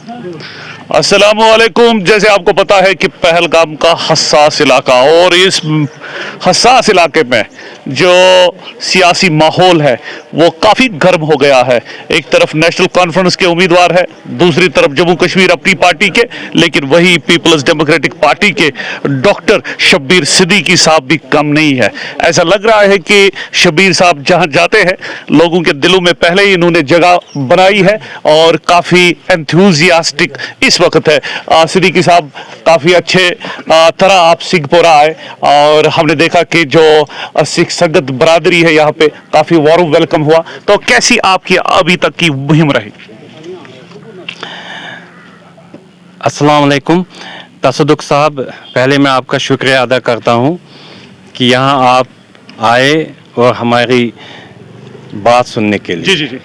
अस्सलाम वालेकुम। जैसे आपको पता है कि पहलगाम का हसास इलाका, और इस हसास इलाके में जो सियासी माहौल है वो काफ़ी गर्म हो गया है। एक तरफ नेशनल कॉन्फ्रेंस के उम्मीदवार है, दूसरी तरफ जम्मू कश्मीर अपनी पार्टी के, लेकिन वही पीपल्स डेमोक्रेटिक पार्टी के डॉक्टर शब्बीर सिद्दीकी साहब भी कम नहीं है। ऐसा लग रहा है कि शब्बीर साहब जहां जाते हैं लोगों के दिलों में पहले ही इन्होंने जगह बनाई है और काफ़ी एंथुजियास्टिक इस वक्त है। सिद्दीकी साहब काफ़ी अच्छे तरह आप सिंहपुरा आए और हमने देखा कि जो सिख संगत बरादरी है यहाँ पे काफ़ी वार्म वेलकम हुआ। तो कैसी आपकी अभी तक की मुहिम रही? अस्सलाम वालेकुम तसदुक साहब, पहले मैं आपका शुक्रिया अदा करता हूँ कि यहाँ आप आए और हमारी बात सुनने के लिए। जी।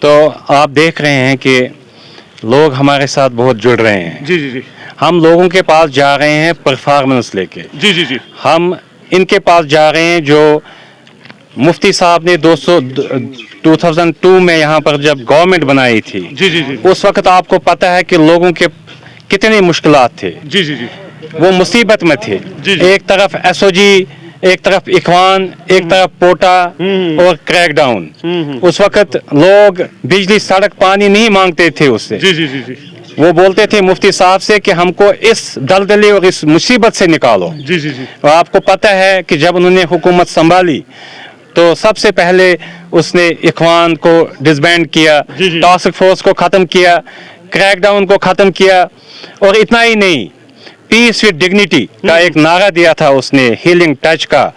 तो आप देख रहे हैं कि लोग हमारे साथ बहुत जुड़ रहे हैं। जी। हम लोगों के पास जा रहे हैं परफॉर्मेंस लेके। जी। हम इनके पास जा रहे हैं जो मुफ्ती साहब ने 2002 में यहाँ पर जब गवर्नमेंट बनाई थी। जी। उस वक्त आपको पता है कि लोगों के कितनी मुश्किलात थे। जी। वो मुसीबत में थे। जी। एक तरफ एसओजी, एक तरफ इखवान, एक तरफ पोटा और क्रैकडाउन। उस वक्त लोग बिजली, सड़क, पानी नहीं मांगते थे उससे। जी। वो बोलते थे मुफ्ती साहब से कि हमको इस दलदली और इस मुसीबत से निकालो। जी। और आपको पता है कि जब उन्होंने हुकूमत संभाली तो सबसे पहले उसने इखवान को डिसबैंड किया, जी। टास्क फोर्स को ख़त्म किया, क्रैकडाउन को ख़त्म किया, और इतना ही नहीं, पीस विद डिग्निटी का एक नारा दिया था उसने, हीलिंग टच का।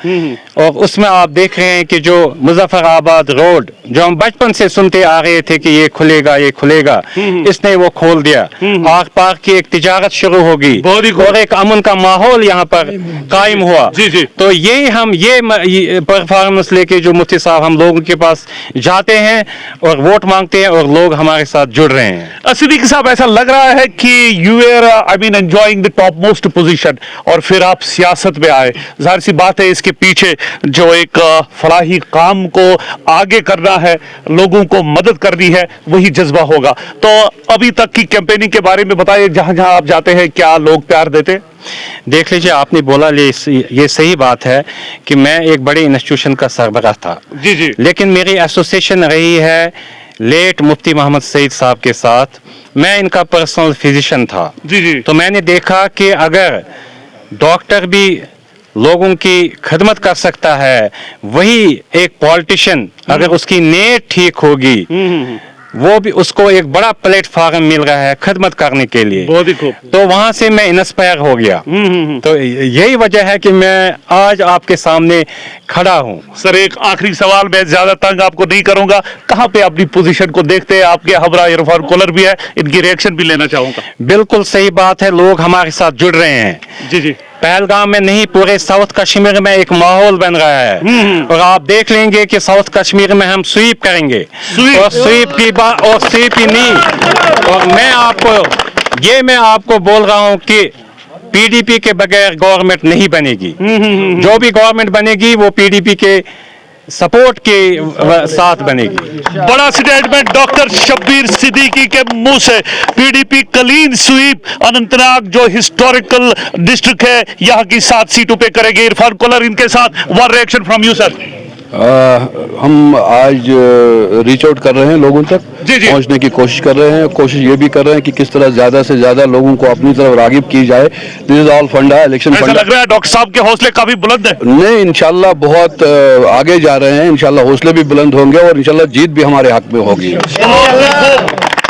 और उसमें आप देख रहे हैं कि जो मुजफ्फराबाद रोड जो हम बचपन से सुनते आ रहे थे कि ये खुलेगा, इसने वो खोल दिया। आग पार की एक तिजारत शुरू होगी और एक अमन का माहौल यहाँ पर कायम हुआ। जी। तो ये परफॉर्मेंस लेके जो मुफ्ती साहब हम लोगों के पास जाते हैं और वोट मांगते हैं और लोग हमारे साथ जुड़ रहे हैं। सिद्दीकी साहब, ऐसा लग रहा है कि you are enjoying the topmost position और फिर आप सियासत में आए। जाहिर सी बात है इसके पीछे जो एक फलाही काम को आगे करना है, लोगों को मदद करनी है, वही जज्बा होगा। तो अभी तक की कैंपेनिंग के बारे में बताइए, जहां जहां आप जाते हैं क्या लोग प्यार देते हैं? देख लीजिए, आपने बोला ये सही बात है कि मैं एक बड़े इंस्टीट्यूशन का सरबराह था। जी। लेकिन मेरी एसोसिएशन रही है लेट मुफ्ती मोहम्मद सईद साहब के साथ। मैं इनका पर्सनल फिजिशियन था। जी। तो मैंने देखा कि अगर डॉक्टर भी लोगों की खिदमत कर सकता है, वही एक पॉलिटिशियन अगर उसकी नीयत ठीक होगी, वो भी उसको एक बड़ा प्लेटफॉर्म मिल रहा है खिदमत करने के लिए। बहुत ही खूब। तो वहां से मैं इंस्पायर हो गया। तो यही वजह है कि मैं आज आपके सामने खड़ा हूँ। सर, एक आखिरी सवाल, मैं ज्यादा तंग आपको नहीं करूंगा, कहां पे अपनी पोजीशन को देखते हैं? आपके हमरा इरफान कोलर भी है, इनकी रिएक्शन भी लेना चाहूंगा। बिल्कुल सही बात है, लोग हमारे साथ जुड़ रहे हैं। जी। पहलगाम में नहीं, पूरे साउथ कश्मीर में एक माहौल बन रहा है। और आप देख लेंगे कि साउथ कश्मीर में हम स्वीप करेंगे। और स्वीप की बात, और स्वीप ही नहीं, और मैं आपको बोल रहा हूं कि पीडीपी के बगैर गवर्नमेंट नहीं बनेगी। जो भी गवर्नमेंट बनेगी वो पीडीपी के सपोर्ट के साथ बनेगी। बड़ा स्टेटमेंट डॉक्टर शब्बीर सिद्दीकी के मुंह से। पीडीपी क्लीन स्वीप अनंतनाग जो हिस्टोरिकल डिस्ट्रिक्ट है यहाँ की 7 सीटों पे करेंगे। इरफान कोलर इनके साथ। One reaction from you sir. हम आज रीच आउट कर रहे हैं, लोगों तक पहुंचने की कोशिश कर रहे हैं। कोशिश ये भी कर रहे हैं कि किस तरह ज्यादा से ज्यादा लोगों को अपनी तरफ रागिब की जाए। दिस इज ऑल फंडा, इलेक्शन फंडा। लग रहा है डॉक्टर साहब के हौसले काफी बुलंद है। नहीं, इंशाल्लाह बहुत आगे जा रहे हैं। इंशाल्लाह हौसले भी बुलंद होंगे और इंशाल्लाह जीत भी हमारे हक में होगी।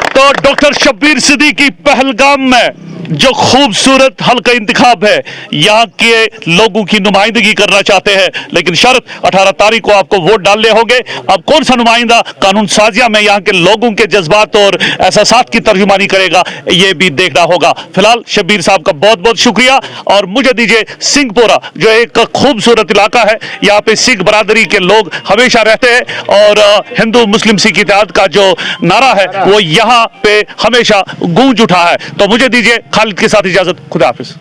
तो डॉक्टर शब्बीर सिद्दीकी पहलगाम में जो खूबसूरत हल्का इंतखाब है, यहाँ के लोगों की नुमाइंदगी करना चाहते हैं, लेकिन शर्त 18 तारीख को आपको वोट डालने होंगे। अब कौन सा नुमाइंदा कानून साजिया में यहाँ के लोगों के जज्बात और एहसासात की तर्जुमानी करेगा, ये भी देखना होगा। फिलहाल शब्बीर साहब का बहुत बहुत शुक्रिया और मुझे दीजिए सिंहपुरा जो एक खूबसूरत इलाका है, यहाँ पे सिख बरादरी के लोग हमेशा रहते हैं और हिंदू मुस्लिम सिख इत्तेहाद का जो नारा है वो यहाँ पे हमेशा गूंज उठा है। तो मुझे दीजिए खालिद के साथ इजाजत। खुदा हाफिज।